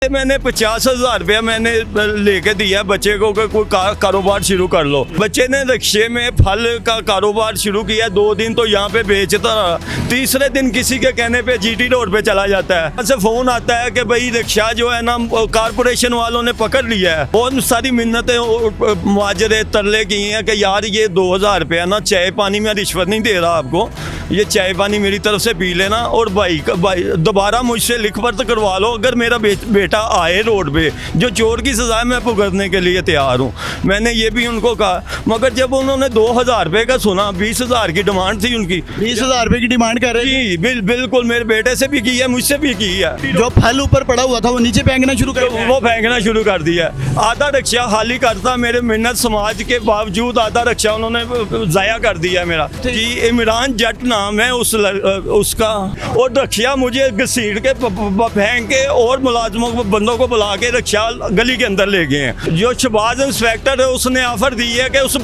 मैंने 50,000 रुपया मैंने लेके दिया बच्चे को कि कोई कारोबार शुरू कर लो। बच्चे ने रिक्शे में फल का कारोबार शुरू किया, 2 दिन तो यहाँ पे बेचता रहा, तीसरे दिन किसी के कहने पे जीटी रोड पे चला जाता है। ऐसे फोन आता है कि भाई रिक्शा जो है ना कारपोरेशन वालों ने पकड़ लिया है। बहुत सारी मिन्नतें मुआजरे तरले की हैं कि यार ये 2,000 रुपया ना चाय पानी में रिश्वत नहीं दे रहा आपको, ये चाय पानी मेरी तरफ से पी लेना और भाई दोबारा मुझसे लिख पढ़ करवा लो। अगर मेरा बेटा आए रोड पे, जो चोर की सजा मैं भुगतने के लिए तैयार हूँ। मैंने ये भी उनको कहा, मगर जब उन्होंने 2,000 रुपये का सुना, 20,000 की डिमांड थी उनकी। 20,000 रुपये की डिमांड कर रहे जी बिल्कुल, मेरे बेटे से भी की है, मुझसे भी की है। जो फल ऊपर पड़ा हुआ था वो नीचे फेंकना शुरू कर दिया। वो फेंकना शुरू कर दिया। आधा रिक्शा खाली करता, मेरे मिन्नत समाज के बावजूद आधा रिक्शा उन्होंने जाया कर दिया मेरा। जी इमरान जट नाम है उसका, और रिक्शा मुझे घसीट के फेंक के और मुलाजमों को बंदों को बुला के रिक्शा गली के अंदर ले गए हैं। जो शहबाज इंस्पेक्टर है उसने ऑफर दी है कि उस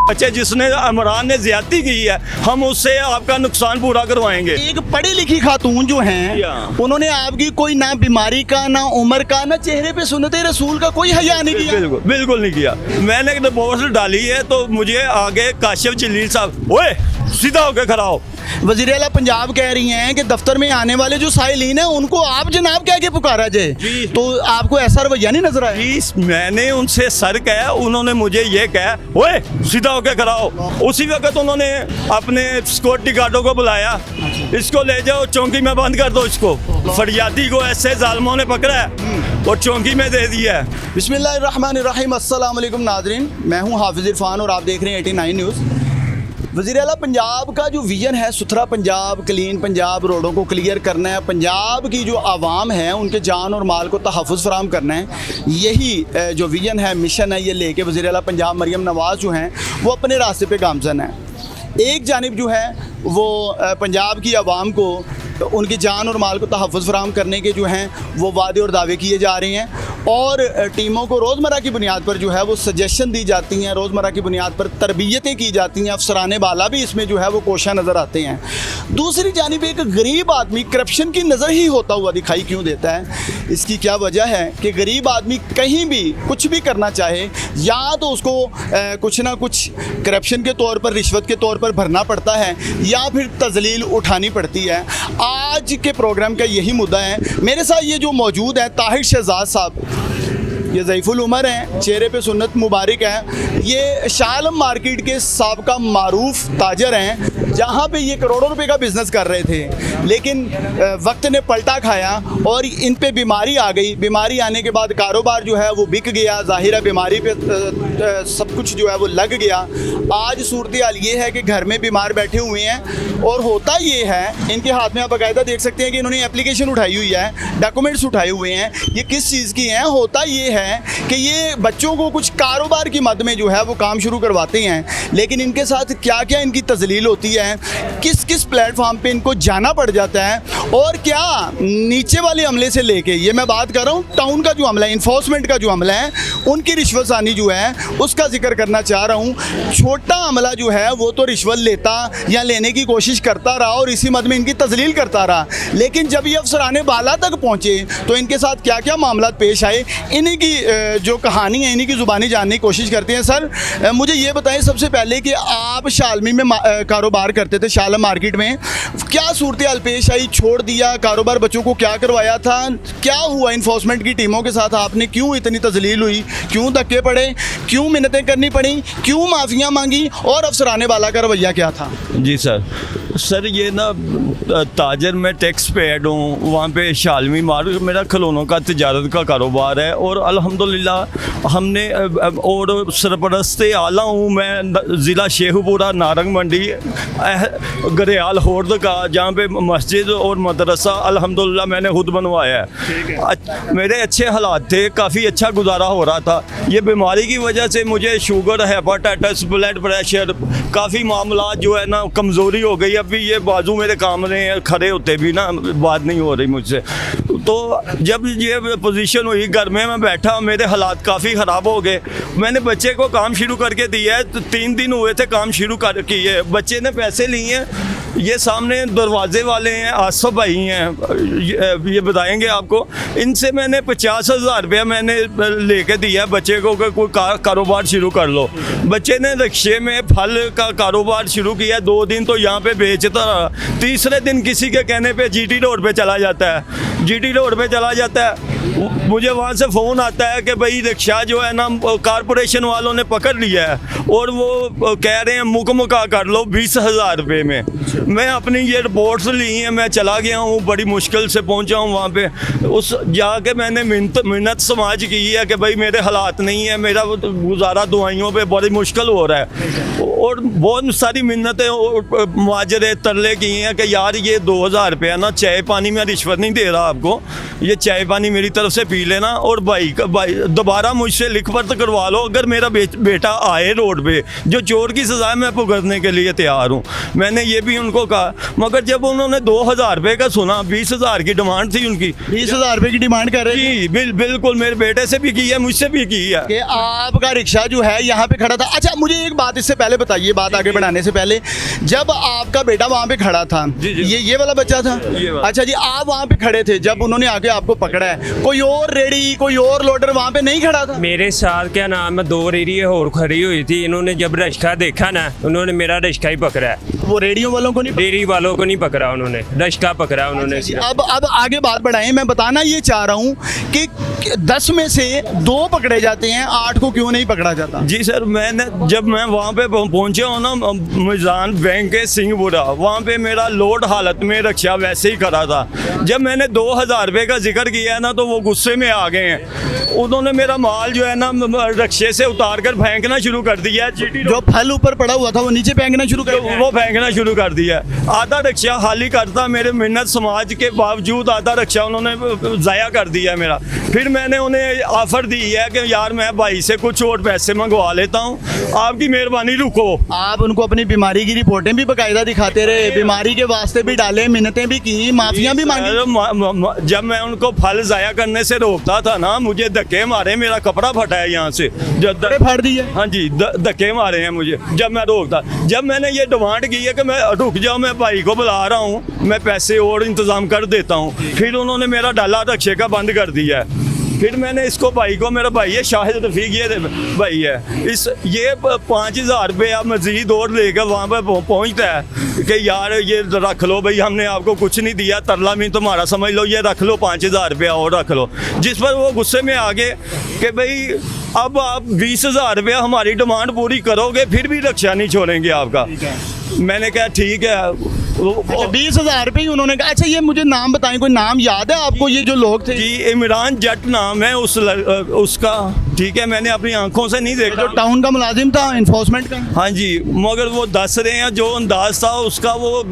बच्चे जिसने इमरान ने ज्यादती की है, हम उससे आपका नुकसान पूरा करवाएंगे। एक पढ़ी लिखी खातून जो हैं, उन्होंने आपकी कोई ना बीमारी का, ना उम्र का, ना चेहरे पे सुन्नते रसूल का कोई हया नहीं किया। बिल्कुल नहीं किया। मैंने रिपोर्ट डाली है तो मुझे आगे काशिफ जलील साहब, ओए सीधा होकर खड़ा हो। वज़ीर आला पंजाब कह रही हैं कि दफ्तर में आने वाले जो साइलीन हैं उनको आप जनाब कह के पुकारा जाए, तो आपको ऐसा रवैया नहीं नजर आया? मैंने उनसे सर कहा, उन्होंने मुझे ये कहा, ओए सीधा होकर खड़ा हो। उसी वक्त उन्होंने अपने सिक्योरिटी गार्डों को बुलाया, इसको ले जाओ चौकी में बंद कर दो, इसको फरियादी को ऐसे जालिमों ने पकड़ा है और चौकी में दे दिया है। बिस्मिल्लाहिर्रहमानिर्रहीम। अस्सलाम वालेकुम नाज़रीन, मैं हूँ हाफिज़ इरफान और आप देख रहे हैं 89 न्यूज़। वज़ीर आला पंजाब का जो विज़न है, सुथरा पंजाब, क्लीन पंजाब, रोडों को क्लियर करना है, पंजाब की जो आवाम है उनके जान और माल को तहफ़्फ़ुज़ फराहम करना है, यही जो विज़न है, मिशन है, ये लेके वज़ीर आला पंजाब मरियम नवाज़ जो हैं वो अपने रास्ते पे गामज़न है। एक जानिब जो है वो पंजाब की आवाम को उनकी जान और माल को तहफ़्फ़ुज़ फराहम करने के जो हैं वो वादे और दावे किए जा रहे हैं, और टीमों को रोज़मर्रा की बुनियाद पर जो है वो सजेशन दी जाती हैं, रोज़मर्रा की बुनियाद पर तरबियतें की जाती हैं, अफसराने बाला भी इसमें जो है वो कोशा नज़र आते हैं। दूसरी जानिब एक गरीब आदमी करप्शन की नज़र ही होता हुआ दिखाई क्यों देता है? इसकी क्या वजह है कि गरीब आदमी कहीं भी कुछ भी करना चाहे, या तो उसको कुछ ना कुछ करप्शन के तौर पर, रिश्वत के तौर पर भरना पड़ता है, या फिर तजलील उठानी पड़ती है। आज के प्रोग्राम का यही मुद्दा है। मेरे साथ ये जो मौजूद है ताहिर शहजाद साहब, ये ज़ईफ़ुल उमर हैं, चेहरे पे सुन्नत मुबारक है। ये शाह आलम मार्केट के साबका मारूफ ताजर हैं, जहाँ पे ये करोड़ों रुपए का बिज़नेस कर रहे थे, लेकिन वक्त ने पलटा खाया और इन पे बीमारी आ गई। बीमारी आने के बाद कारोबार जो है वो बिक गया, ज़ाहिर है बीमारी पे सब कुछ जो है वो लग गया। आज सूरत हाल ये है कि घर में बीमार बैठे हुए हैं, और होता ये है, इनके हाथ में आप बाकायदा देख सकते हैं कि इन्होंने एप्लीकेशन उठाई हुई है, डॉक्यूमेंट्स उठाए हुए हैं। ये किस चीज़ की हैं? होता ये है कि ये बच्चों को कुछ कारोबार की मद में जो है वो काम शुरू करवाते हैं, लेकिन इनके साथ क्या क्या इनकी तजलील होती है, किस किस प्लेटफॉर्म पे इनको जाना पड़ जाता है, और क्या नीचे वाले अमले से लेके, ये मैं बात कर रहा हूँ टाउन का जो अमला है, इन्फोर्समेंट का जो अमला है, उनकी रिश्वतसानी जो है उसका जिक्र करना चाह रहा हूँ। छोटा अमला जो है वो तो रिश्वत लेता या लेने की कोशिश करता रहा और इसी मद में इनकी तजलील करता रहा, लेकिन जब ये अफसराने बाला तक पहुँचे तो इनके साथ क्या क्या मामला पेश आए, इन्हीं की जो कहानी है, इन्हीं की ज़ुबानी जानने की कोशिश करते हैं। सर मुझे ये बताएं सबसे पहले कि आप शालमी में कारोबार करते थे, शाह आलम मार्केट में, क्या सूरत हाल पेश आई? छोड़ दिया कारोबार, बच्चों को क्या करवाया था, क्या हुआ इन्फोर्समेंट की टीमों के साथ? आपने क्यों इतनी तजलील हुई, क्यों धक्के पड़े, क्यों मिन्नतें करनी पड़ी, क्यों माफ़ियाँ मांगी, और अफसराने वाला का रवैया क्या था? जी सर ये ना ताजर में टैक्स पेड हूँ, वहाँ पे शालमी मार्केट मेरा खिलौनों का तिजारत का कारोबार है, और अल्हम्दुलिल्लाह हमने, और सरपरस्त आला हूँ मैं ज़िला शेखुपुरा, नारंग मंडी, गरेयाल होर्द का, जहाँ पे मस्जिद और मदरसा अल्हम्दुलिल्लाह मैंने खुद बनवाया है। मेरे अच्छे हालात थे, काफ़ी अच्छा गुजारा हो रहा था। ये बीमारी की वजह से मुझे शुगर, हेपाटाइटिस, ब्लड प्रेशर, काफ़ी मामला जो है ना कमज़ोरी हो गई। अभी ये बाजू मेरे काम रहे हैं, खड़े होते भी ना बात नहीं हो रही मुझसे। तो जब ये पोजीशन हुई घर में मैं बैठा, मेरे हालात काफ़ी ख़राब हो गए। मैंने बच्चे को काम शुरू करके दिया है, तो 3 दिन हुए थे काम शुरू कर किए। बच्चे ने पैसे लिए हैं, ये सामने दरवाजे वाले हैं, आसफ भाई हैं, ये बताएंगे आपको। इनसे मैंने 50,000 रुपया मैंने लेके दिया बच्चे को कि कोई कारोबार शुरू कर लो। बच्चे ने रिक्शे में फल का कारोबार शुरू किया। 2 दिन तो यहाँ पे बेचता रहा, तीसरे दिन किसी के कहने पे जीटी रोड पे चला जाता है। जीटी रोड पे चला जाता है, मुझे वहाँ से फ़ोन आता है कि भाई रिक्शा जो है ना कारपोरेशन वालों ने पकड़ लिया है और वो कह रहे हैं मुकमुका कर लो 20,000 रुपये में। मैं अपनी ये रिपोर्ट्स ली हैं, मैं चला गया हूँ, बड़ी मुश्किल से पहुँचा हूँ वहाँ पे। उस जाके मैंने मिन्नत समाज की है कि भाई मेरे हालात नहीं है, मेरा गुजारा दवाइयों पे बड़ी मुश्किल हो रहा है। और बहुत सारी मिन्नतें और मुआजरे तरले की हैं कि यार ये 2,000 रुपया ना चाय पानी में रिश्वत नहीं दे रहा आपको, ये चाय पानी मेरी तरफ से पी लेना और भाई दोबारा मुझसे लिख पत्र करवा लो। अगर मेरा बेटा आए रोड पे, जो चोर की सज़ा मैं भुगतने के लिए तैयार हूँ। मैंने ये भी उनको कहा, मगर जब उन्होंने 2,000 रुपये का सुना, 20,000 की डिमांड थी उनकी। 20,000 रुपये की डिमांड कर रहे हैं जी बिल्कुल, मेरे बेटे से भी की है, मुझसे भी की है कि आपका रिक्शा जो है यहाँ पे खड़ा था। अच्छा, मुझे एक बात इससे पहले बताइए, बात आगे बढ़ाने से पहले, जब आपका बेटा वहाँ पे खड़ा था, जी। ये वाला बच्चा था, ये वाला। अच्छा जी, आप वहाँ पे खड़े थे जब उन्होंने आके आपको पकड़ा है, कोई और रेडी कोई और लोडर वहाँ पे नहीं खड़ा था? मेरे साथ क्या नाम है 2 रेडी और खड़ी हुई थी। इन्होंने जब रिक्शा देखा ना, उन्होंने मेरा रिक्शा ही पकड़ा है। वो रेडियो वालों को नहीं? डेयरी वालों को नहीं पकड़ा, उन्होंने रिक्शा पकड़ा उन्होंने। अब आगे बात बढ़ाएं। मैं बताना ये चाह रहा हूँ कि 10 में से 2 पकड़े जाते हैं, 8 को क्यों नहीं पकड़ा जाता? जी सर, जब मैं वहाँ पे पहुँचा हूँ ना, मिजान बैंक के सिंहपुरा, वहाँ पे मेरा लोड हालत में रिक्शा वैसे ही खड़ा था। जब मैंने 2,000 रुपये का जिक्र किया ना, तो वो गुस्से में आ गए हैं। उन्होंने मेरा माल जो है ना रिक्शे से उतार कर फेंकना शुरू कर दिया है। जो फल ऊपर पड़ा हुआ था वो नीचे फेंकना शुरू कर दिया? वो फेंकना शुरू कर दिया। आधा रिक्शा खाली करता, मेरे मिन्नत समाज के बावजूद आधा रिक्शा उन्होंने ज़ाया कर दिया मेरा। फिर मैंने उन्हें ऑफर दी है कि यार मैं भाई से कुछ और पैसे मंगवा लेता हूँ, आपकी मेहरबानी रुको। आप उनको अपनी बीमारी की रिपोर्टें भी बाकायदा दिखाते रहे, बीमारी के वास्ते भी डाले, मिन्नतें भी की, माफिया भी मांगी। जब मैं उनको फल ज़ाया करने से रोकता था ना, मुझे धक्के मारे, मेरा कपड़ा फटा है यहाँ से, जब फाड़ दिए। हाँ जी, धक्के मारे हैं मुझे जब मैं रोकता। जब मैंने ये डिमांड की है कि मैं रुक जाओ, मैं भाई को बुला रहा हूँ, मैं पैसे और इंतज़ाम कर देता हूँ, फिर उन्होंने मेरा डाला रिक्शे का बंद कर दिया है। फिर मैंने इसको भाई को, मेरा भाई है शाहिद रफीक, ये भाई है, ये 5,000 रुपये मज़ीद और लेकर वहाँ पर पहुँचता है कि यार ये रख लो भाई, हमने आपको कुछ नहीं दिया, तरला भी तुम्हारा समझ लो, ये रख लो 5,000 रुपया और रख लो। जिस पर वो गुस्से में आ गए कि भाई अब आप 20,000 रुपया हमारी डिमांड पूरी करोगे, फिर भी रक्षा नहीं छोड़ेंगे आपका। मैंने कहा ठीक है। 20,000 रुपये उन्होंने कहा। अच्छा, ये मुझे नाम बताएं, कोई नाम याद है आपको? ये जो लोग थे जी, इमरान जट नाम है उसका, ठीक है, मैंने अपनी आंखों से नहीं देखा। जो टाउन का मुलाजिम था इन्फोर्समेंट का? हाँ जी, मगर वो दस रहे हैं जो अंदाज था उसका, वो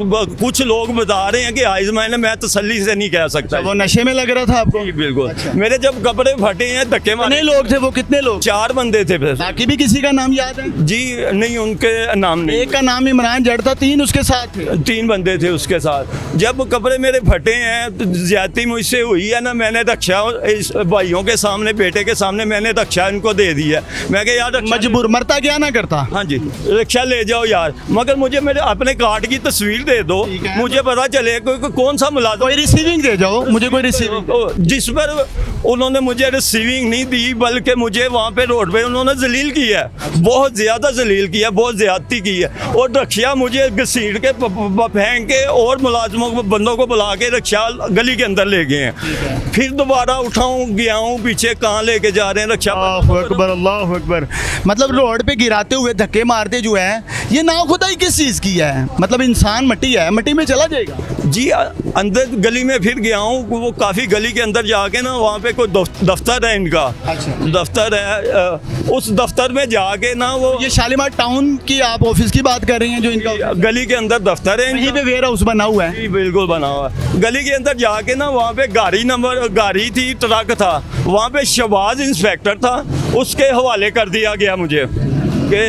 कुछ लोग बता रहे हैं कि आइजमैन, मैं तसल्ली से नहीं कह सकता। वो नशे में लग रहा था आपको? जी बिल्कुल। मेरे जब कपड़े फटे हैं, धक्के मारे। कितने लोग थे वो? कितने लोग? 4 बंदे थे। बाकी भी किसी का नाम याद है? जी नहीं, उनके नाम नहीं। एक का नाम इमरान जट था, 3 उसके साथ थे? 3 बंदे थे उसके साथ। जब कपड़े मेरे फटे हैं, तो ज्यादती मुझसे हुई है ना, मैंने रक्षा इस भाइयों के सामने, बेटे के सामने मैंने रक्षा इनको दे दी है। मैं कहा यार मजबूर, मरता क्या ना करता। हाँ जी, रिक्शा ले जाओ यार, मगर मुझे मेरे अपने कार्ड की तस्वीर दे दो, मुझे पता चले कौन सा मुलाजिम। कोई रिसीविंग दे जाओ मुझे, कोई रिसीविंग। जिस पर उन्होंने मुझे रिसीविंग नहीं दी, बल्कि मुझे वहाँ पे रोड पे उन्होंने जलील किया है, बहुत ज़्यादा जलील किया, बहुत ज़्यादती की है। और रक्षा मुझे घसीट के फेंक के और मुलाजमों को, बंदों को बुला के रक्षा गली के अंदर ले गए हैं। फिर दोबारा उठाऊँ गया हूँ पीछे, कहाँ लेके जा रहे हैं रक्षा। अल्लाह अकबर। मतलब रोड पे गिराते हुए, धक्के मारते जो है, ये नाखुदाई किस चीज़ की है? मतलब इंसान मट्टी है, मट्टी में चला जाएगा। जी, अंदर गली में फिर गया हूँ, वो काफ़ी गली के अंदर जाके ना, वहाँ पे कोई दफ्तर है इनका। अच्छा। दफ्तर है, उस दफ्तर में जाके ना, वो ये शालीमार टाउन की आप ऑफिस की बात कर रही हैं जो इनका गली के अंदर दफ्तर है, वहीं पे वेयर हाउस बना हुआ है? जी बिल्कुल बना हुआ है। गली के अंदर जाके ना, वहाँ पे गाड़ी थी, ट्रक था, वहाँ पे शहबाज इंस्पेक्टर था, उसके हवाले कर दिया गया मुझे कि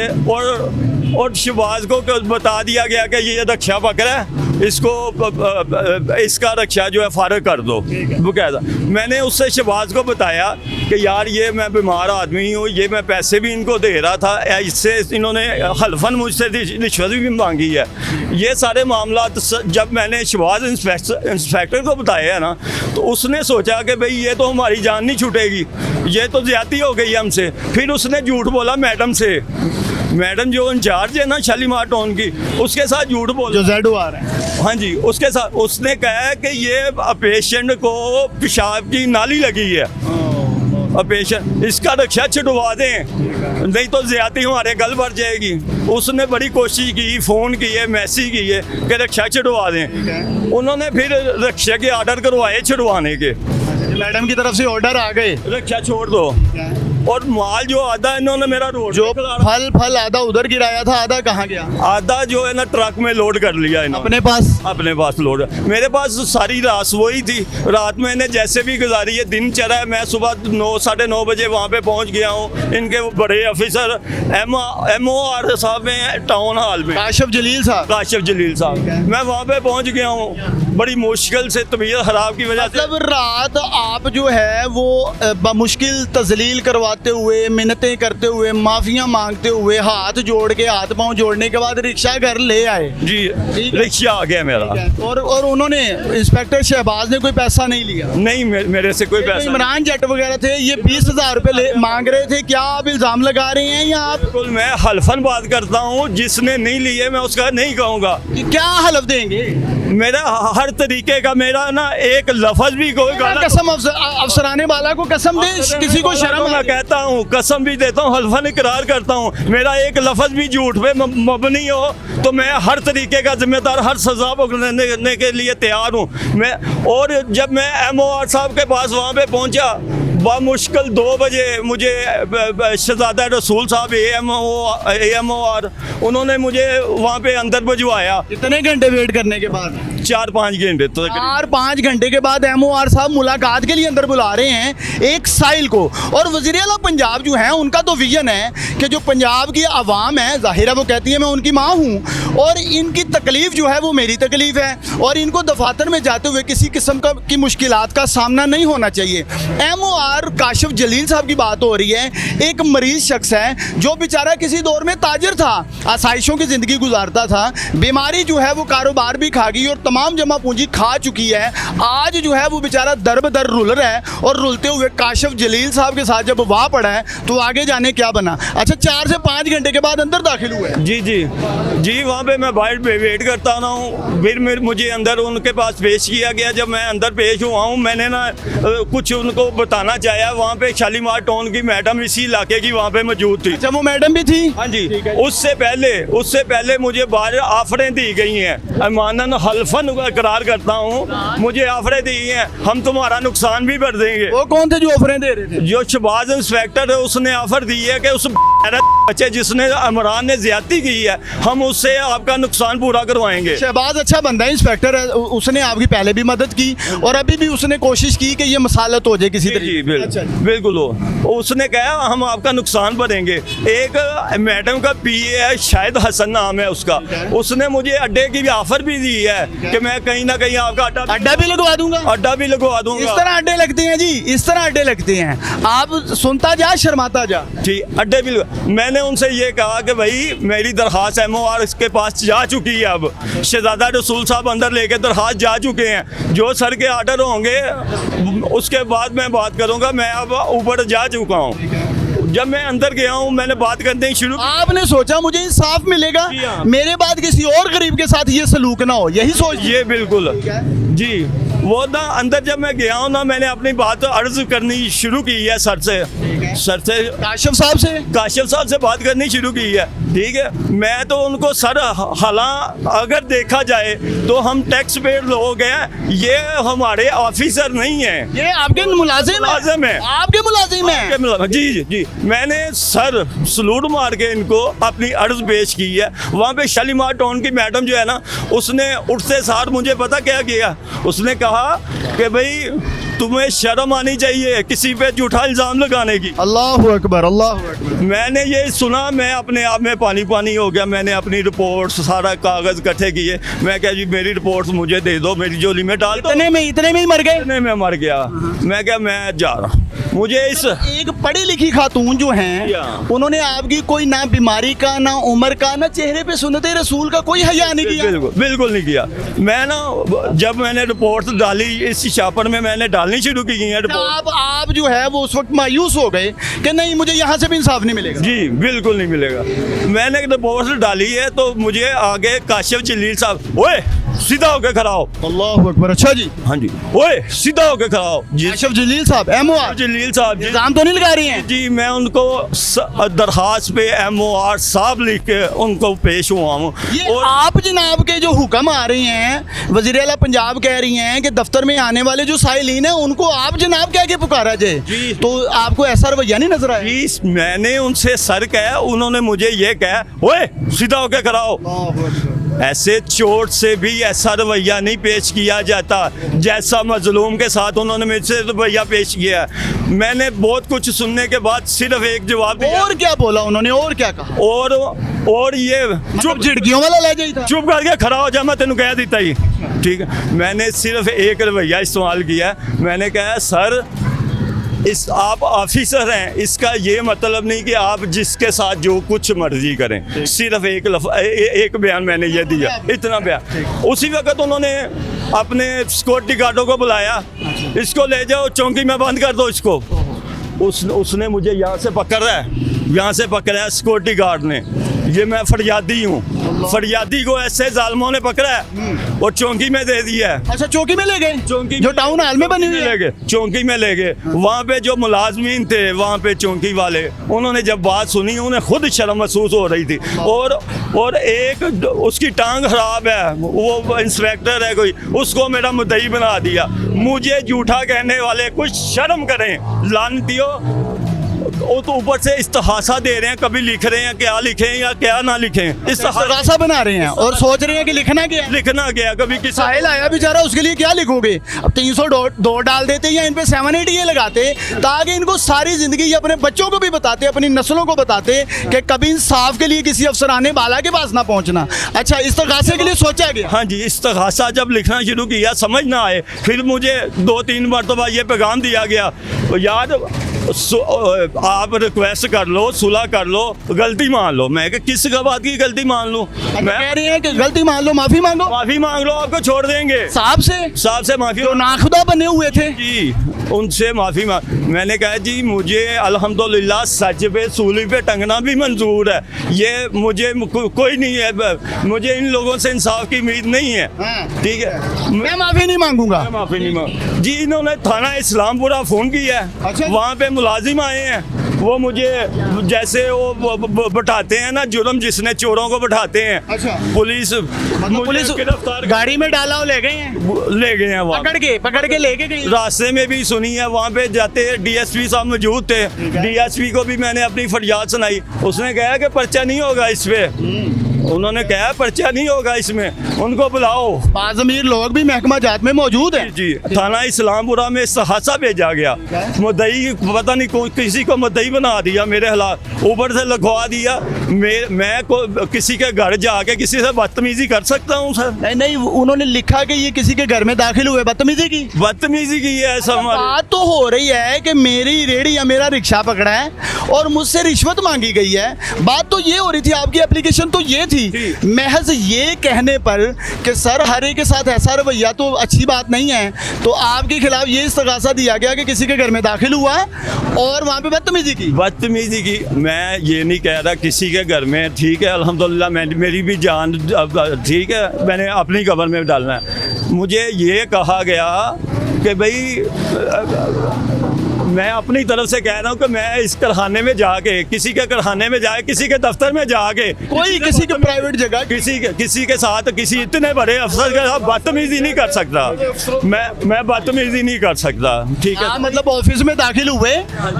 और शहबाज को बता दिया गया कि ये रक्षा पकड़ा है इसको इसका रक्षा जो है फारग कर दो। वो कहता, मैंने उससे शहबाज को बताया कि यार ये मैं बीमार आदमी हूँ, ये मैं पैसे भी इनको दे रहा था, इससे इन्होंने हल्फन मुझसे रिश्वत भी मांगी है। ये सारे मामला जब मैंने शहबाज इंस्पेक्टर को बताया ना, तो उसने सोचा कि भाई ये तो हमारी जान नहीं छूटेगी, ये तो ज्यादती हो गई हमसे। फिर उसने झूठ बोला मैडम से, मैडम जो इंचार्ज है ना शालीमार टाउन की, उसके साथ झूठ बोला, जो ZOR है। हाँ जी, उसके साथ उसने कहा कि ये पेशेंट को पेशाब की नाली लगी है, पेशेंट इसका रक्षा छुड़वा दें, नहीं तो ज्यादती हमारे गल भर जाएगी। उसने बड़ी कोशिश की, फ़ोन किए, मैसेज किए कि रक्षा छुड़वा दें। उन्होंने फिर रक्षा के ऑर्डर करवाए छुड़वाने के। मैडम की तरफ से ऑर्डर आ गए, रक्षा छोड़ दो, और माल जो आधा इन्होंने मेरा रोड जो फल आधा उधर गिराया था, आधा कहाँ गया? आधा जो है ना ट्रक में लोड कर लिया इन्होंने अपने पास लोड। मेरे पास सारी रात वही थी, रात मैंने जैसे भी गुजारी है, दिन चढ़ा है, मैं सुबह 9 साढ़े 9 बजे वहाँ पे पहुँच गया हूँ। इनके बड़े ऑफिसर MOR साहब में टाउन हॉल में, काशिफ जलील साहब, मैं वहाँ पे पहुँच गया हूँ। बड़ी मुश्किल से, तबीयत खराब की वजह से। मतलब रात आप जो है वो बमुश्किल तजलील करवाते हुए, मिन्नतें करते हुए, माफिया मांगते हुए, हाथ जोड़ के, हाथ पांव जोड़ने के बाद रिक्शा घर ले आए। जी, रिक्शा आ गया मेरा। और उन्होंने, इंस्पेक्टर शहबाज ने कोई पैसा नहीं लिया? नहीं, मेरे से कोई पैसा। इमरान जट वगैरह थे, ये 20,000 रुपए मांग रहे थे। क्या आप इल्जाम लगा रहे हैं या आप? बिल्कुल, मैं हल्फन बात करता हूँ, जिसने नहीं लिए मैं उसका नहीं कहूँगा। क्या हलफ देंगे? मेरा हर तरीके का, मेरा ना एक लफ्ज भी कोई गलत। कसम अफसराने वाला को कसम दे, किसी को शर्म? मैं कहता हूँ, कसम भी देता हूँ, हल्फन इकरार करता हूँ, मेरा एक लफ्ज भी झूठ पे मबनी हो तो मैं हर तरीके का जिम्मेदार, हर सजा भुगतने के लिए तैयार हूँ मैं। और जब मैं MOR साहब के पास वहाँ पे पहुँचा, बामुश्किल 2 बजे मुझे शहजादा रसूल साहब AMOR उन्होंने मुझे वहाँ पे अंदर भिजवाया। कितने घंटे वेट करने के बाद? 4-5 घंटे। तो 4-5 घंटे के बाद MOR साहब मुलाकात के लिए अंदर बुला रहे हैं एक साहिल को। और वज़ीर आला पंजाब जो है, उनका तो विजन है कि जो पंजाब की आवाम है, जाहिर है वो कहती है मैं उनकी माँ हूँ, और इनकी तकलीफ़ जो है वो मेरी तकलीफ़ है, और इनको दफातर में जाते हुए किसी किस्म की मुश्किलात का सामना नहीं होना चाहिए। MOR काशिफ जलील साहब की बात हो रही है, एक मरीज शख्स है जो बेचारा किसी दौर में ताजिर था, आसाइशों की ज़िंदगी गुजारता था, बीमारी जो है वो कारोबार भी खा गई और तमाम जमा पूंजी खा चुकी है। आज जो है वो बेचारा दर बदर रुल रहा है, और रुलते हुए काशिफ जलील साहब के साथ जब वहाँ पड़ा है तो आगे जाने क्या बना। अच्छा, 4 से 5 घंटे के बाद अंदर दाखिल हुए? जी, वहाँ पे मैं बाहर वेट करता रहा हूँ। फिर मुझे अंदर उनके पास पेश किया गया। जब मैं अंदर पेश हुआ हूँ, मैंने ना कुछ उनको बताना चाहा। वहाँ पे शालीमार टाउन की मैडम इसी इलाके की वहाँ पे मौजूद थी। अच्छा, वो मैडम भी थी? हाँ जी। उससे पहले मुझे बाहर ऑफरें दी गई हैं, अमानन हल्फन इकरार करता हूँ, मुझे ऑफरें दी हैं, हम तुम्हारा नुकसान भी भर देंगे। वो कौन थे जो ऑफरें दे रहे थे? जो शहबाज इंस्पेक्टर है, उसने ऑफर दी है कि उस बच्चे जिसने इमरान ने ज्यादती की है, हम उससे आपका नुकसान पूरा करवाएंगे। शहबाज अच्छा बंदा है, इंस्पेक्टर है, उसने आपकी पहले भी मदद की और अभी भी उसने कोशिश की कि ये मसालत हो जाए किसी तरीके। बिल्कुल, उसने कहा हम आपका नुकसान भरेंगे। एक मैडम का PA है, शायद हसन नाम है उसका, उसने मुझे अड्डे की भी ऑफर भी दी है कि मैं कहीं ना कहीं आपका अड्डा भी लगवा दूंगा। इस तरह अड्डे लगते हैं जी, इस तरह अड्डे लगते हैं। आप सुनता जा, शर्माता जा। जी, अड्डे भी मैंने उनसे ये कहा कि भाई मेरी दरखास्त MOR इसके पास जा चुकी है। अब शहजादा रसूल साहब अंदर लेके दरखास्त जा चुके हैं, जो सर के ऑर्डर होंगे उसके बाद मैं बात करूंगा। मैं अब ऊपर जा चुका हूँ। जब मैं अंदर गया हूँ, मैंने बात करने शुरू, आपने सोचा मुझे इंसाफ मिलेगा, मेरे बाद किसी और गरीब के साथ ये सलूक ना हो, यही सोच? ये बिल्कुल जी। वो ना अंदर जब मैं गया हूँ ना, मैंने अपनी बात अर्ज करनी शुरू की है सर से काशिफ साहब से बात करनी शुरू की है। ठीक है, मैं तो उनको सर, हालांकि अगर देखा जाए तो हम टैक्स पेड लोग हैं, ये हमारे ऑफिसर नहीं हैं, ये आपके मुलाजिम है। आपके मुलाजिम हैं? जी। मैंने सर सलूट मार के इनको अपनी अर्ज पेश की है। वहाँ पे शालीमार टाउन की मैडम जो है ना, उसने उठते सार मुझे पता क्या किया, उसने कहा कि भाई तुम्हें शर्म आनी चाहिए किसी पे झूठा इल्जाम लगाने की। अल्लाह अकबर, अल्लाह अकबर। मैंने ये सुना, मैं अपने आप में पानी पानी हो गया। मैंने अपनी रिपोर्ट सारा कागज इकट्ठे किए। मैं क्या जी मेरी रिपोर्ट मुझे दे दो, मेरी झोली में डाल दो। इतने में ही मर गए। इतने में मर गया। मैं क्या मैं जा रहा हूँ। मुझे इस एक पढ़ी लिखी खातून जो हैं या। उन्होंने आपकी कोई ना बीमारी का, ना उम्र का, ना चेहरे पे सुन्नते रसूल का कोई हया नहीं किया। बिल्कुल बिल्कुल नहीं किया। मैं ना जब मैंने रिपोर्ट डाली इस छापर में, मैंने डालनी शुरू की है रिपोर्ट। आप जो है वो उस वक्त मायूस हो गए कि नहीं मुझे यहाँ से भी इंसाफ नहीं मिलेगा। जी बिल्कुल नहीं मिलेगा। मैंने रिपोर्ट डाली है तो मुझे आगे काशिफ जलील साहब, ओए सीधा होके खड़ा हो। अल्लाह अकबर। अच्छा जी। हाँ जी, ओए सीधा होके खड़ा हो जी। काशिफ जलील साहब MOR जलील साहब जी, इल्जाम तो नहीं लगा रही हैं? जी मैं उनको दरखास्त पे MOR साहब लिख के उनको पेश हुआ हूँ। ये और आप जनाब के जो हुक्म आ रहे हैं, वज़ीर आला पंजाब कह रही हैं कि दफ्तर में आने वाले जो साइलिन हैं उनको आप जनाब कह के पुकारा जाए, जी। तो आपको ऐसा रवैया नहीं नजर आया? प्लीज, मैंने उनसे सर कहा, उन्होंने मुझे ये कहा, ओए सीधा होके खड़ा हो। ऐसे चोट से भी ऐसा रवैया नहीं पेश किया जाता जैसा मजलूम के साथ उन्होंने मुझसे रवैया पेश किया। मैंने बहुत कुछ सुनने के बाद सिर्फ एक जवाब दिया। और क्या बोला उन्होंने, और क्या कहा? और ये चुप झिड़कियों वाला लहजा ही था। चुप करके खड़ा हो जा, मैं तेन कह देता ही। ठीक है, मैंने सिर्फ एक रवैया इस्तेमाल किया। मैंने कहा सर इस आप ऑफिसर हैं, इसका ये मतलब नहीं कि आप जिसके साथ जो कुछ मर्जी करें। सिर्फ एक बयान मैंने ये दिया, इतना बयान। उसी वक्त उन्होंने अपने सिक्योरिटी गार्डों को बुलाया, इसको ले जाओ चौकी में बंद कर दो इसको। उसने मुझे यहाँ से पकड़ा है, यहाँ से पकड़ा है सिक्योरिटी गार्ड ने। ये मैं फरियादी हूँ, फरियादी को ऐसे जालमों ने पकड़ा है और चौकी में दे दिया है। अच्छा चौकी में ले गए? चौकी जो टाउन हॉल में बनी हुई है? ले गए, चौकी में ले गए। वहाँ पे जो मुलाजमीन थे, वहाँ पे चौकी वाले, उन्होंने जब बात सुनी उन्हें खुद शर्म महसूस हो रही थी। और एक उसकी टांग खराब है, वो इंस्पेक्टर है कोई, उसको मेरा मुद्दई बना दिया। मुझे झूठा कहने वाले कुछ शर्म करें, लानतियों। वो तो ऊपर से इस्तिहासा दे रहे हैं, कभी लिख रहे हैं क्या लिखें या क्या ना लिखें, इस्तिहासा बना रहे हैं और सोच रहे हैं कि लिखना क्या है। लिखना क्या, कभी किसी साहिल आया बेचारा, उसके लिए क्या लिखोगे? अब 302 डाल देते या इन पे 780 लगाते, ताकि इनको सारी जिंदगी अपने बच्चों को भी बताते, अपनी नस्लों को बताते कि कभी इंसाफ के लिए किसी अफसराने बाला के पास ना पहुंचना। अच्छा, इस्तिगासे के लिए सोचा गया? हाँ जी, इस्तिगासा जब लिखना शुरू किया समझ ना आए, फिर मुझे 2-3 मरतबा ये पैगाम दिया गया, यार आप रिक्वेस्ट कर लो, सुलह कर लो, गलती मान लो। मैं किस बात की गलती मान लूं? मैं कह रही है कि गलती मान लो, माफी मांगो। माफी मांग लो, आपको छोड़ देंगे। साहब से माफी, जो नाखुदा बने हुए थे जी, उनसे माफी मांग। मैंने कहा जी मुझे अल्हम्दुलिल्लाह सच पे सूली पे टंगना भी मंजूर है, ये मुझे कोई नहीं है, मुझे इन लोगों से इंसाफ की उम्मीद नहीं है। ठीक है, मैं माफी नहीं मांगूंगा। माफी नहीं मांग जी। इन्होंने थाना इस्लामपुरा फोन किया है। अच्छा। वहाँ पे मुलाजिम आए हैं, वो मुझे जैसे वो बैठाते हैं ना, जुर्म जिसने चोरों को बैठाते हैं। अच्छा। पुलिस पुलिस गिरफ्तार गाड़ी में डाला और ले गए हैं? ले गए हैं वहाँ, पकड़ के लेके गए। रास्ते में भी सुनी है, वहाँ पे जाते DSP साहब मौजूद थे। DSP को भी मैंने अपनी फरियाद सुनाई, उसने कहा कि पर्चा नहीं होगा इस पे। उन्होंने कहा पर्चा नहीं होगा इसमें, उनको बुलाओ। बाज़मीर लोग भी महकमा जात में मौजूद है। जी, थाना इस्लामपुरा में इस्तिहासा भेजा गया। मुद्दई पता नहीं किसी को मुद्दई बना दिया मेरे खिलाफ, ऊपर से लिखवा दिया। मैं किसी के घर जाके किसी से बदतमीजी कर सकता हूँ सर? नहीं, उन्होंने लिखा कि ये किसी के घर में दाखिल हुए, बदतमीजी की है ऐसा। बात तो हो रही है कि मेरी रेडी या मेरा रिक्शा पकड़ा है और मुझसे रिश्वत मांगी गई है। बात तो ये हो रही थी, आपकी एप्लीकेशन तो ये थी। महज ये कहने पर कि सर हरे के साथ ऐसा रवैया तो अच्छी बात नहीं है, तो आपके खिलाफ ये इस्तिगासा दिया गया कि किसी के घर में दाखिल हुआ और वहाँ पे बदतमीजी की। मैं ये नहीं कह रहा किसी के घर में, ठीक है, अल्हम्दुलिल्लाह मेरी भी जान ठीक है, मैंने अपनी कब्र में डालना है। मुझे ये कहा गया कि भाई मैं अपनी तरफ से कह रहा हूँ कि मैं इस कारखाने में जाके, किसी के कारखाने में जाके, किसी के दफ्तर में जाके, किसी के प्राइवेट जगह किसी के साथ, किसी इतने बड़े अफसर के साथ बदतमीजी नहीं कर सकता। मैं बदतमीजी नहीं कर सकता। ठीक है, मतलब ऑफिस में दाखिल हुए,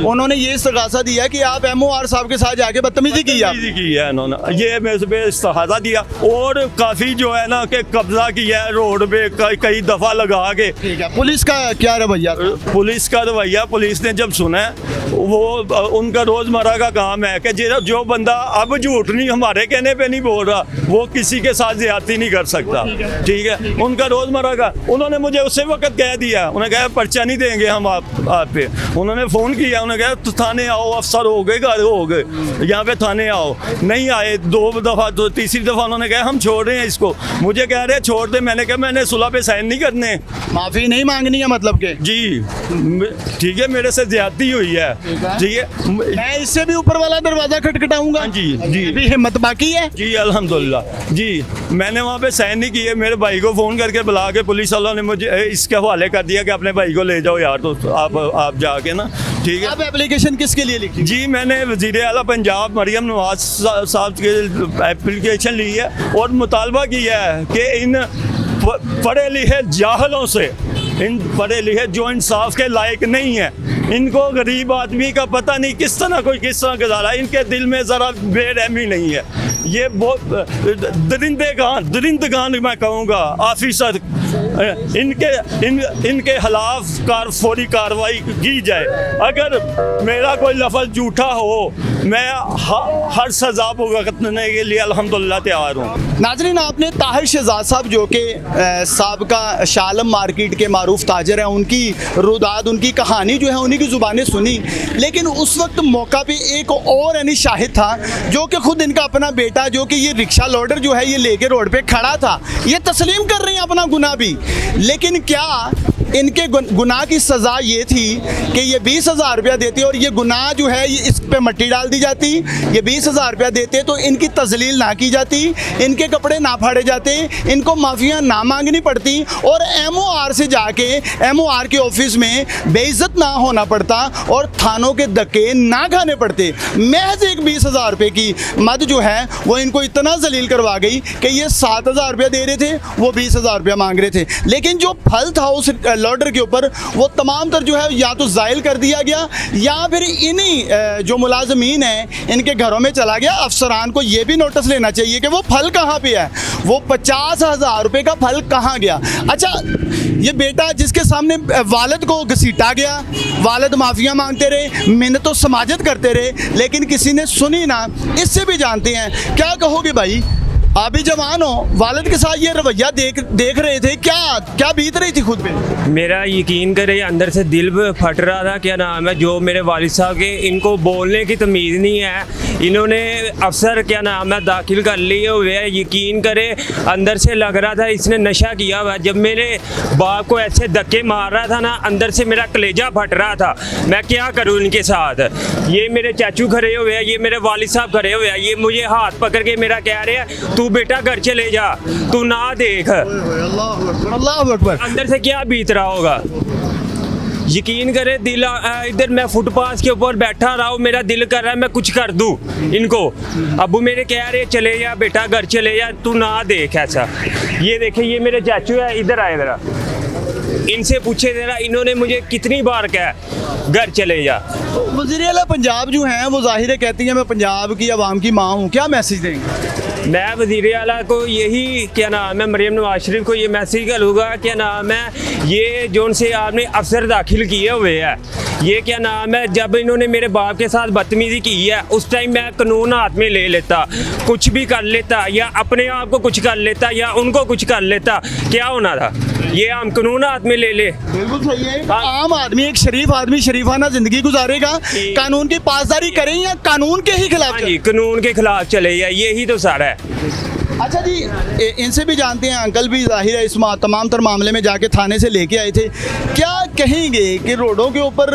उन्होंने ये इस्तिगासा दिया कि आप MOR साहब के साथ जाके बदतमीजी की है उन्होंने, ये मेरे पे इस्तिगासा दिया। और काफी जो है ना कि कब्जा किया है रोड पे कई दफा लगा के। पुलिस का क्या रवैया? पुलिस का रवैया, पुलिस पुलिस ने जब सुना वो उनका रोज़मर्रा का काम है कि जो बंदा अब झूठ नहीं हमारे कहने पे नहीं बोल रहा वो किसी के साथ ज्यादती नहीं कर सकता, ठीक है। उनका रोज़मर्रा का उन्होंने मुझे उसी वक्त कह दिया, उन्होंने कहा पर्चा नहीं देंगे हम आप पे। उन्होंने फ़ोन किया, उन्होंने कहा तो थाने आओ, अफसर हो गए, घर हो गए, यहाँ पे थाने आओ। नहीं आए, 2 दफ़ा, तो तीसरी दफ़ा उन्होंने कहा हम छोड़ रहे हैं इसको। मुझे कह रहे छोड़ दे, मैंने कहा मैंने सुलह पे साइन नहीं करने। माफी नहीं मांगनी है मतलब के? जी ठीक है, मेरे से ज्यादती हुई है, ठीक है। मैं इससे भी ऊपर वाला दरवाजा खटखटाऊंगा। हाँ जी, जी। अभी हिम्मत बाकी है? जी अल्हम्दुलिल्लाह जी। मैंने वहाँ पे साइन नहीं किए, मेरे भाई को फ़ोन करके बुला के पुलिस वालों ने मुझे इसके हवाले कर दिया कि अपने भाई को ले जाओ यार, तो आप जाके ना, ठीक है। अब एप्लीकेशन किसके लिए लिखी? जी मैंने वज़ीर आला पंजाब मरियम नवाज साहब के एप्लीकेशन ली है और मुतालबा किया है कि इन पढ़े लिखे जाहलों से, इन पढ़े लिखे जो इंसाफ के लायक नहीं है, इनको गरीब आदमी का पता नहीं किस तरह गुजारा, इनके दिल में ज़रा बेरहमी नहीं है। ये बहुत दरिंदगान मैं कहूँगा ऑफिसर, इनके खिलाफ फौरी कार्रवाई की जाए। अगर मेरा कोई लफ्ज़ झूठा हो, मैं हर सज़ा भुगतने के लिए अल्हम्दुलिल्लाह तैयार हूँ। नाज़रीन, आपने ताहिर शहजाद साहब जो कि साबका शालम मार्केट के मारूफ ताजर हैं, उनकी रुदाद, उनकी कहानी जो है उन्हीं की ज़ुबानें सुनी। लेकिन उस वक्त मौका पे एक और यानी शाहिद था जो कि खुद इनका अपना बेटा, जो कि ये रिक्शा लोडर जो है, ये लेके रोड पे खड़ा था। ये तस्लीम कर रहे हैं अपना गुनाह भी, लेकिन क्या इनके गुनाह की सज़ा ये थी कि ये 20,000 रुपया देते और ये गुनाह जो है ये इस पे मट्टी डाल दी जाती। ये 20,000 रुपया देते तो इनकी तजलील ना की जाती, इनके कपड़े ना फाड़े जाते, इनको माफिया ना मांगनी पड़ती और MOR से जाके MOR के ऑफिस में बेइज्जत ना होना पड़ता और थानों के धक्के ना खाने पड़ते। महज एक 20,000 रुपये की मद जो है वो इनको इतना जलील करवा गई कि ये 7,000 रुपया दे रहे थे, वो 20,000 रुपया मांग रहे थे। लेकिन जो फल था उस लॉर्डर के ऊपर वो तमाम तर जो है या तो जायल कर दिया गया या फिर इन्हीं जो मुलाजमीन हैं इनके घरों में चला गया। अफसरान को ये भी नोटिस लेना चाहिए कि वो फल कहाँ पे है, वो 50,000 रुपये का फल कहाँ गया। अच्छा, ये बेटा जिसके सामने वालिद को घसीटा गया, वालिद माफिया मांगते रहे, मिन्नत तो समाजत करते रहे, लेकिन किसी ने सुनी ना। इससे भी जानते हैं, क्या कहोगे भाई, आप भी जवान हो, वालिद के साथ ये रवैया देख रहे थे, क्या बीत रही थी खुद पे? मेरा यकीन करे अंदर से दिल फट रहा था। क्या नाम है, जो मेरे वालिद साहब के, इनको बोलने की तमीज़ नहीं है, इन्होंने अफसर क्या नाम है दाखिल कर लिए हुए है। यकीन करे अंदर से लग रहा था इसने नशा किया हुआ। जब मेरे बाप को ऐसे धक्के मार रहा था ना, अंदर से मेरा कलेजा फट रहा था। मैं क्या करूँ इनके साथ। ये मेरे चाचू खड़े हुए हैं, ये मेरे वालिद साहब खड़े हुए हैं, ये मुझे हाथ पकड़ के मेरा कह रहे हैं तू बेटा घर चले जा, तू ना देख। अल्लाह अकबर। अंदर से क्या बीत रहा होगा। यकीन करे दिल इधर मैं फुटपाथ के ऊपर बैठा रहा हूँ, मेरा दिल कर रहा है मैं कुछ कर दूँ इनको। अबू मेरे कह रहे चले जा बेटा घर चले जा, तू ना देख ऐसा। ये देखे ये मेरे चाचू है, इधर आए जरा, इनसे पूछे जरा इन्होंने मुझे कितनी बार कहा घर चले जा। वज़ीर आला पंजाब जो हैं वो ज़ाहिर है कहती हैं मैं पंजाब की आवाम की माँ हूँ, क्या मैसेज देंगे? मैं वज़ीर आला को यही क्या नाम है मरियम नवाज शरीफ को ये मैसेज करूँगा, क्या नाम है ये जो उनसे आपने अफसर दाखिल किए हुए हैं, ये क्या नाम है जब इन्होंने मेरे बाप के साथ बदतमीज़ी की है उस टाइम मैं कानून हाथ में ले लेता, कुछ भी कर लेता, या अपने आप को कुछ कर लेता या उनको कुछ कर लेता, क्या होना था। ये हम कानून हाथ में ले ले। बिल्कुल सही है। आम आदमी, एक शरीफ आदमी शरीफाना जिंदगी गुजारेगा, कानून की पासदारी करें या कानून के ही खिलाफ? जी कानून के खिलाफ चले या यही तो सारा है। अच्छा जी, इनसे भी जानते हैं, अंकल भी जाहिर है इस तमाम तर मामले में जाके थाने से लेके आए थे, क्या कहेंगे कि रोडों के ऊपर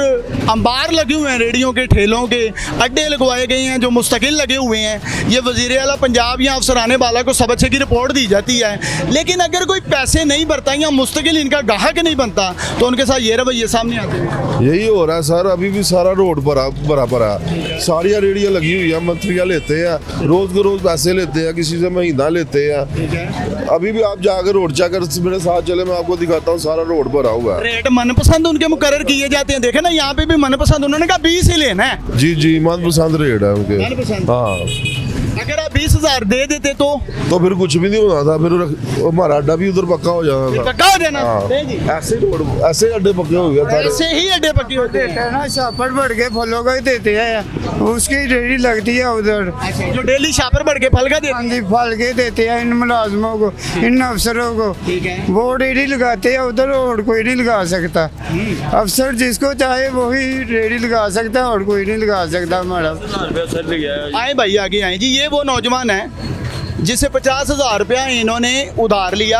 अंबार लगे हुए हैं, रेडियों के ठेलों के अड्डे लगवाए गए हैं जो मुस्तकिल लगे हुए हैं। ये वज़ीर आला पंजाब या अफसरान बाला को सब अच्छे की रिपोर्ट दी जाती है, लेकिन अगर कोई पैसे नहीं भरता या मुस्तकिल इनका गाहक नहीं बनता तो उनके साथ ये रवैये सामने आते हैं। यही हो रहा है सर, अभी भी सारा रोड भरा पड़ा है, सारी रेडियाँ लगी हुई है, मंथलियाँ लेते हैं, रोज़ के रोज़ पैसे लेते हैं, किसी से महीना लेते हैं। अभी भी आप जाकर रोड चेक कर, मेरे साथ चले, मैं आपको दिखाता हूँ, सारा रोड भरा हुआ है। रेट मनपसंद उनके मुकर्रर किए जाते हैं, देखे ना यहाँ पे भी मनपसंद, उन्होंने कहा 20 ही लेना है। जी मनपसंद रेट है उनके। मनपसंद। हाँ, अगर आप 20,000 दे देते तो फिर कुछ भी नहीं होना था, फिर हमारा अड्डा भी उधर पक्का हो जाना था। पक्का हो जाना नहीं जी, ऐसे रोड ऐसे अड्डे पक्के हो गए सारे। ऐसे ही अड्डे पक्के होते हैं। देते हैं ना, शापर बढ़ के फलों का ही देते हैं, उसकी रेडी लगती है उधर। जो डेली शापर बढ़ के फल का देते हाँ जी, फल के देते हैं इन मुलाजमों को, इन अफसरों को। ठीक है। वो रेडी लगाते हैं उधर, और कोई नहीं लगा सकता। अफसर जिसको चाहे वही रेडी लगा सकता है, और कोई नहीं लगा सकता मैडम। सर गया आए भाई आगे आए जी। ये वो नौजवान है जिसे 50,000 रुपया इन्होंने उधार लिया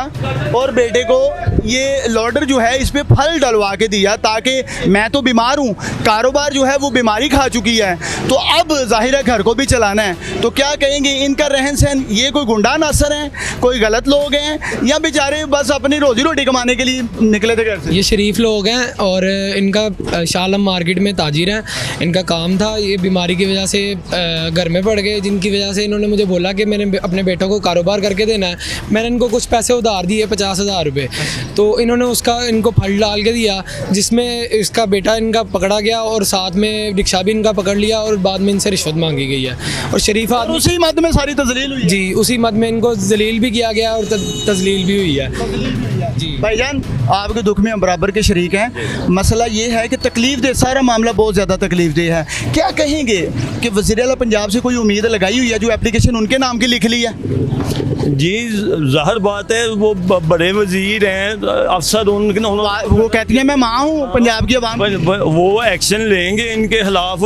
और बेटे को ये लोडर जो है इस पे फल डलवा के दिया, ताकि मैं तो बीमार हूँ, कारोबार जो है वो बीमारी खा चुकी है, तो अब जाहिर है घर को भी चलाना है। तो क्या कहेंगे इनका रहन सहन, ये कोई गुंडा नासर है, कोई गलत लोग हैं, या बेचारे बस अपनी रोजी रोटी कमाने के लिए निकले थे घर से? ये शरीफ लोग हैं और इनका शालम मार्केट में ताजिर हैं। इनका काम था, ये बीमारी की वजह से घर में पड़ गए, जिनकी वजह से इन्होंने मुझे बोला कि मैंने अपने बेटों को कारोबार करके देना है। मैंने इनको कुछ पैसे उधार दिए 50,000 रुपये, तो इन्होंने उसका इनको फल डाल के दिया, जिसमें इसका बेटा इनका पकड़ा गया और साथ में रिक्शा भी इनका पकड़ लिया और बाद में इनसे रिश्वत मांगी गई है। और शरीफ और आदमी, उसी मद में सारी तजलील हुई है। जी उसी मद में इनको जलील भी किया गया और तजलील भी हुई है। जी भाईजान, आपके दुख में हम बराबर के शरीक हैं। मसला ये है कि तकलीफ दे, सारा मामला बहुत ज़्यादा तकलीफ दे है। क्या कहेंगे कि वज़ीर आला पंजाब से कोई उम्मीद लगाई हुई है, जो एप्लीकेशन उनके नाम की लिख ली है? जी ज़ाहिर बात है, वो बड़े वजीर हैं, अफसर उनके वो कहती है मैं माँ हूँ पंजाब की आवाम की। वो एक्शन लेंगे इनके खिलाफ।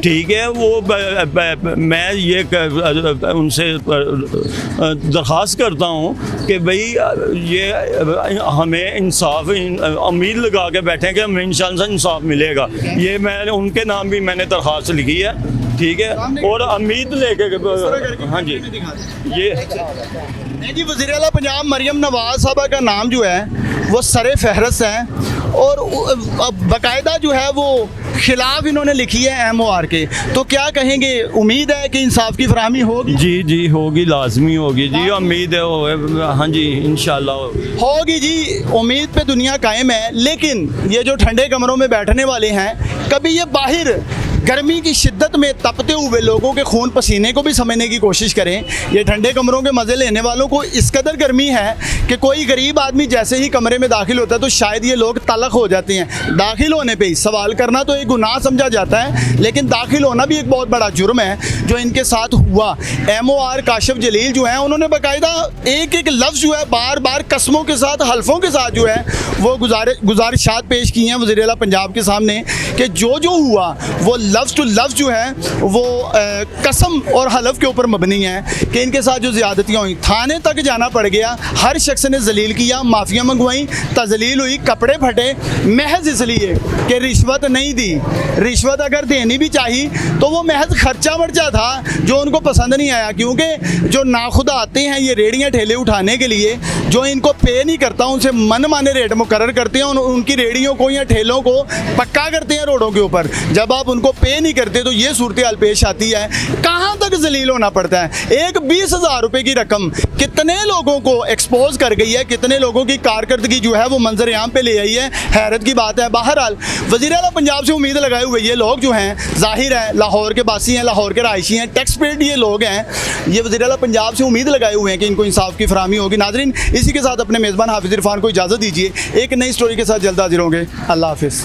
ठीक है, वो मैं ये उनसे दरख्वास्त करता हूँ कि भाई ये हमें इंसाफ उम्मीद लगा के बैठे कि हमें इंशाअल्लाह इंसाफ मिलेगा। ये मैंने उनके नाम भी मैंने दरख्वास्त लिखी है, ठीक है, और उम्मीद लेके हाँ जी ये नहीं जी, वज़ीर आला पंजाब मरियम नवाज साहबा का नाम जो है वो सरे फहरस्त है और बाकायदा जो है वो खिलाफ इन्होंने लिखी है MOR के। तो क्या कहेंगे, उम्मीद है कि इंसाफ की फराहमी होगी? जी होगी, लाजमी होगी जी, उम्मीद है। हाँ जी इंशाल्लाह होगी जी, उम्मीद पे दुनिया कायम है। लेकिन ये जो ठंडे कमरों में बैठने वाले हैं, कभी ये बाहर गर्मी की शिद्दत में तपते हुए लोगों के खून पसीने को भी समझने की कोशिश करें। ये ठंडे कमरों के मज़े लेने वालों को इस कदर गर्मी है कि कोई गरीब आदमी जैसे ही कमरे में दाखिल होता है तो शायद ये लोग तलख हो जाते हैं। दाखिल होने पे ही सवाल करना तो एक गुनाह समझा जाता है, लेकिन दाखिल होना भी एक बहुत बड़ा जुर्म है जो इनके साथ हुआ। MOR काशिफ जलील जो हैं, उन्होंने बाकायदा एक एक लफ्ज़ जो है बार बार कसमों के साथ, हल्फों के साथ जो है वो गुजारिशात पेश की हैं वज़ीर आला पंजाब के सामने कि जो हुआ वो लफ्ज़ टू लफ्ज़ जो है वो कसम और हलफ के ऊपर मबनी है कि इनके साथ जो ज़्यादतियाँ हुई, थाने तक जाना पड़ गया, हर शख्स ने जलील किया, माफ़ियाँ मंगवाई, तजलील हुई, कपड़े फटे, महज इसलिए कि रिश्वत नहीं दी। रिश्वत अगर देनी भी चाहिए तो वो महज खर्चा वर्चा था जो उनको पसंद नहीं आया, क्योंकि जो नाखुदा आते हैं ये रेड़ियाँ ठेले उठाने के लिए, जो इनको पे नहीं करता उनसे मन माने रेट मुकर्रर करते हैं, उनकी रेड़ियों को या ठेलों को पक्का करते हैं रोडों के ऊपर। जब आप उनको पे नहीं करते तो ये सूरत हाल पेश आती है। कहाँ तक जलील होना पड़ता है। एक 20,000 रुपये की रकम कितने लोगों को एक्सपोज कर गई है, कितने लोगों की कारकर्दगी जो है वो मंजर आम पे ले आई है, हैरत की बात है। बहरहाल वज़ीर आला पंजाब से उम्मीद लगाए हुए ये लोग जो हैं, जाहिर है लाहौर के बासी हैं, लाहौर के रहायशी हैं, टैक्स पेड ये लोग हैं, ये वज़ीर आला पंजाब से उम्मीद लगाए हुए हैं कि इनको इंसाफ की फराहमी होगी। नाज़रीन, इसी के साथ अपने मेज़बान हाफिज़ इरफान को इजाज़त दीजिए। एक नई स्टोरी के साथ जल्द हाजिर होंगे। अल्लाह हाफिज़।